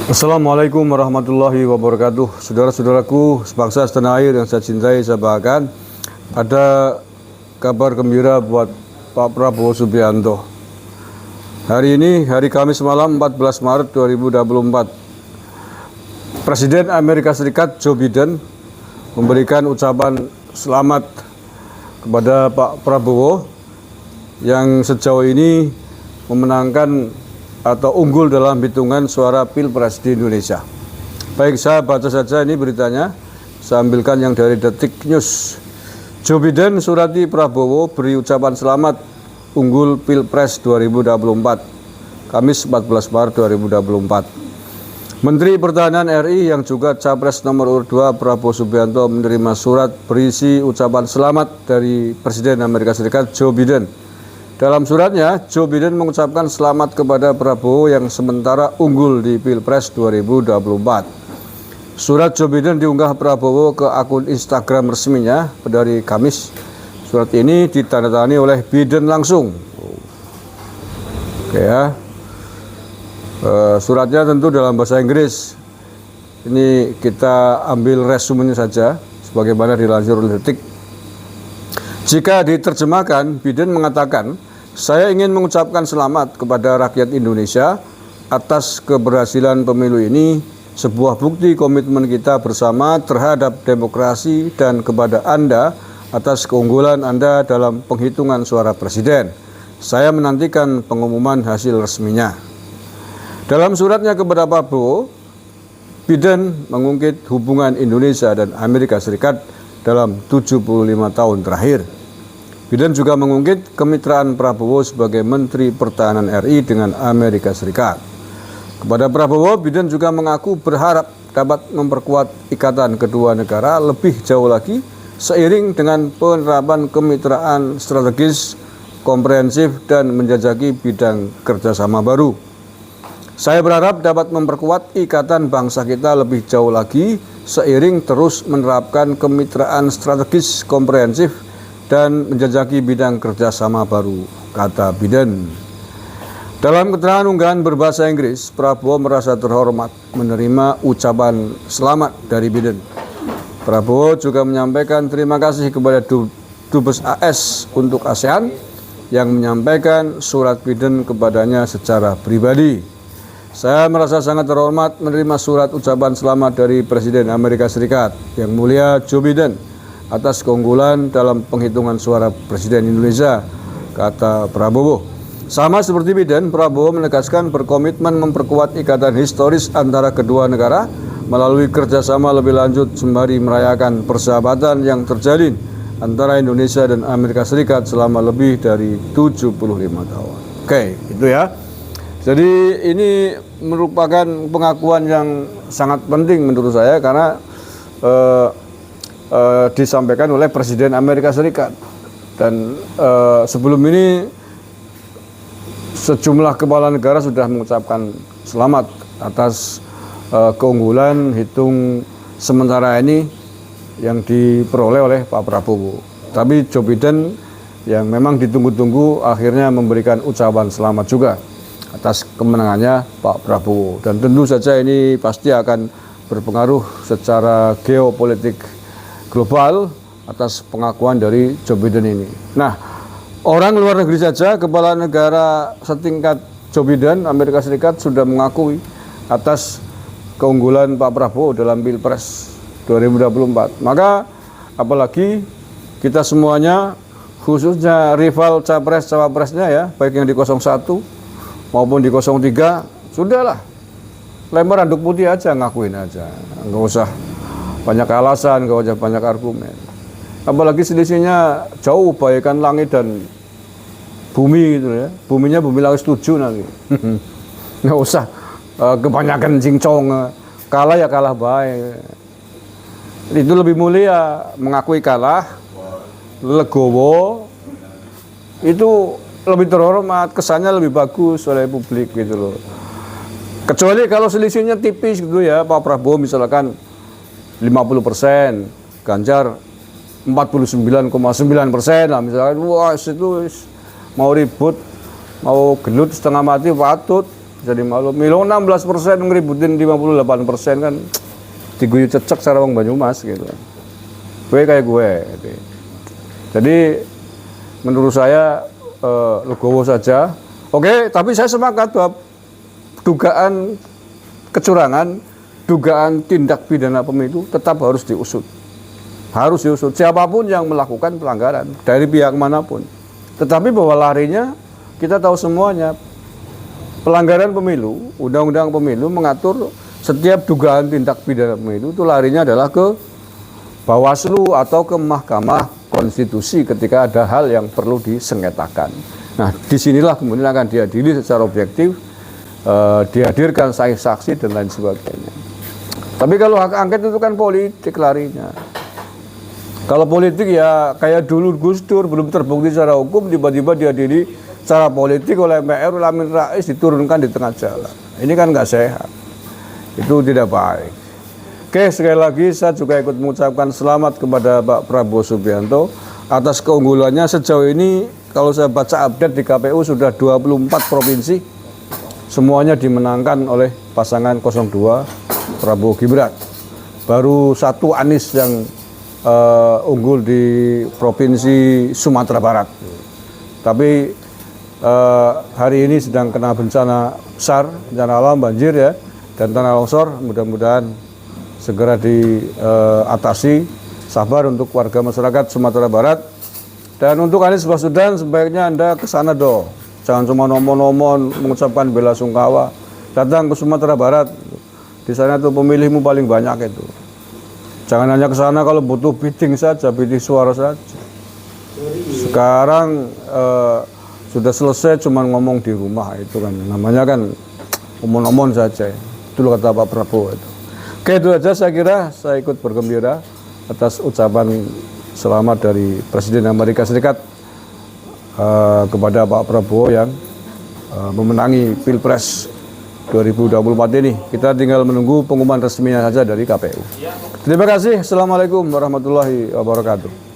Assalamualaikum warahmatullahi wabarakatuh. Saudara-saudaraku sebangsa setanah air yang saya cintai, saya banggakan, ada kabar gembira buat Pak Prabowo Subianto. Hari ini, hari Kamis malam 14 Maret 2024, Presiden Amerika Serikat Joe Biden memberikan ucapan selamat kepada Pak Prabowo yang sejauh ini memenangkan atau unggul dalam hitungan suara Pilpres di Indonesia. Baik, saya baca saja ini beritanya. Saya ambilkan yang dari Detik News. Joe Biden surati Prabowo beri ucapan selamat unggul Pilpres 2024. Kamis 14 Maret 2024. Menteri Pertahanan RI yang juga Capres nomor urut 2 Prabowo Subianto menerima surat berisi ucapan selamat dari Presiden Amerika Serikat Joe Biden. Dalam suratnya, Joe Biden mengucapkan selamat kepada Prabowo yang sementara unggul di Pilpres 2024. Surat Joe Biden diunggah Prabowo ke akun Instagram resminya pada hari Kamis. Surat ini ditandatangani oleh Biden langsung. Oke ya. Suratnya tentu dalam bahasa Inggris. Ini kita ambil resumenya saja, sebagaimana dilansir oleh Detik. Jika diterjemahkan, Biden mengatakan, "Saya ingin mengucapkan selamat kepada rakyat Indonesia atas keberhasilan pemilu ini, sebuah bukti komitmen kita bersama terhadap demokrasi dan kepada Anda atas keunggulan Anda dalam penghitungan suara presiden. Saya menantikan pengumuman hasil resminya." Dalam suratnya kepada Prabowo, Biden mengungkit hubungan Indonesia dan Amerika Serikat dalam 75 tahun terakhir. Biden juga mengungkit kemitraan Prabowo sebagai Menteri Pertahanan RI dengan Amerika Serikat. Kepada Prabowo, Biden juga mengaku berharap dapat memperkuat ikatan kedua negara lebih jauh lagi seiring dengan penerapan kemitraan strategis, komprehensif, dan menjajaki bidang kerjasama baru. Saya berharap dapat memperkuat ikatan bangsa kita lebih jauh lagi seiring terus menerapkan kemitraan strategis, komprehensif, dan menjajaki bidang kerjasama baru, kata Biden. Dalam keterangan unggahan berbahasa Inggris, Prabowo merasa terhormat menerima ucapan selamat dari Biden. Prabowo juga menyampaikan terima kasih kepada Dubes AS untuk ASEAN yang menyampaikan surat Biden kepadanya secara pribadi. Saya merasa sangat terhormat menerima surat ucapan selamat dari Presiden Amerika Serikat yang mulia Joe Biden atas keunggulan dalam penghitungan suara Presiden Indonesia, kata Prabowo. Sama seperti Biden, Prabowo menegaskan berkomitmen memperkuat ikatan historis antara kedua negara melalui kerjasama lebih lanjut sembari merayakan persahabatan yang terjalin antara Indonesia dan Amerika Serikat selama lebih dari 75 tahun. Oke, itu ya. Jadi ini merupakan pengakuan yang sangat penting menurut saya karena disampaikan oleh Presiden Amerika Serikat. Dan sebelum ini sejumlah kepala negara sudah mengucapkan selamat atas keunggulan hitung sementara ini yang diperoleh oleh Pak Prabowo. Tapi Joe Biden yang memang ditunggu-tunggu akhirnya memberikan ucapan selamat juga atas kemenangannya Pak Prabowo. Dan tentu saja ini pasti akan berpengaruh secara geopolitik global atas pengakuan dari Joe Biden ini. Nah, orang luar negeri saja, kepala negara setingkat Joe Biden, Amerika Serikat sudah mengakui atas keunggulan Pak Prabowo dalam Pilpres 2024. Maka apalagi kita semuanya, khususnya rival capres-cawapresnya ya, baik yang di 01 maupun di 03, sudahlah lempar handuk putih aja, ngakuin aja, nggak usah banyak alasan, nggak usah banyak argumen. Apalagi selisihnya jauh bagaikan langit dan bumi gitu ya. Buminya bumi langit 7 nanti. Nggak usah kebanyakan cincong, kalah ya kalah baik. Itu lebih mulia mengakui kalah, legowo, itu lebih terhormat, kesannya lebih bagus oleh publik gitu loh. Kecuali kalau selisihnya tipis gitu ya, Pak Prabowo misalkan 50%, Ganjar 49,9% lah misalkan. Wah, itu mau ribut, mau gelut setengah mati patut jadi maklum. Milo 16% ngeributin 58% kan diguyu cecek cara wong Banyumas gitu. Gue kayak gue. Gitu. Jadi menurut saya legowo saja. Oke, tapi saya sepakat bahwa dugaan kecurangan, dugaan tindak pidana pemilu tetap harus diusut. Harus diusut siapapun yang melakukan pelanggaran dari pihak manapun. Tetapi bahwa larinya kita tahu semuanya. Pelanggaran pemilu, undang-undang pemilu mengatur setiap dugaan tindak pidana pemilu itu larinya adalah ke Bawaslu atau ke Mahkamah Konstitusi ketika ada hal yang perlu disengketakan. Nah, disinilah kemudian akan diadili secara objektif, dihadirkan saksi-saksi dan lain sebagainya. Tapi kalau hak angket itu kan politik larinya. Kalau politik ya kayak dulu Gus Dur belum terbukti secara hukum, tiba-tiba diadili secara politik oleh MPR, oleh Amin Rais, diturunkan di tengah jalan. Ini kan nggak sehat. Itu tidak baik. Oke, sekali lagi saya juga ikut mengucapkan selamat kepada Pak Prabowo Subianto atas keunggulannya sejauh ini. Kalau saya baca update di KPU sudah 24 provinsi semuanya dimenangkan oleh pasangan 02 Prabowo Gibran. Baru satu Anies yang unggul di Provinsi Sumatera Barat. Tapi hari ini sedang kena bencana besar, bencana alam, banjir ya, dan tanah longsor. Mudah-mudahan segera diatasi. Sabar untuk warga masyarakat Sumatera Barat. Dan untuk Anies Baswedan sebaiknya Anda ke sana dong. Jangan cuma nomor-nomor mengucapkan bela sungkawa. Datang ke Sumatera Barat. Di sana tuh pemilihmu paling banyak itu. Jangan hanya ke sana kalau butuh bidding saja, bidding suara saja. Sekarang sudah selesai cuma ngomong di rumah itu kan. Namanya kan omong-omong saja. Itu kata Pak Prabowo itu. Oke, itu aja saya kira. Saya ikut bergembira atas ucapan selamat dari Presiden Amerika Serikat kepada Pak Prabowo yang memenangi Pilpres 2024 ini. Kita tinggal menunggu pengumuman resminya saja dari KPU. Terima kasih. Assalamualaikum warahmatullahi wabarakatuh.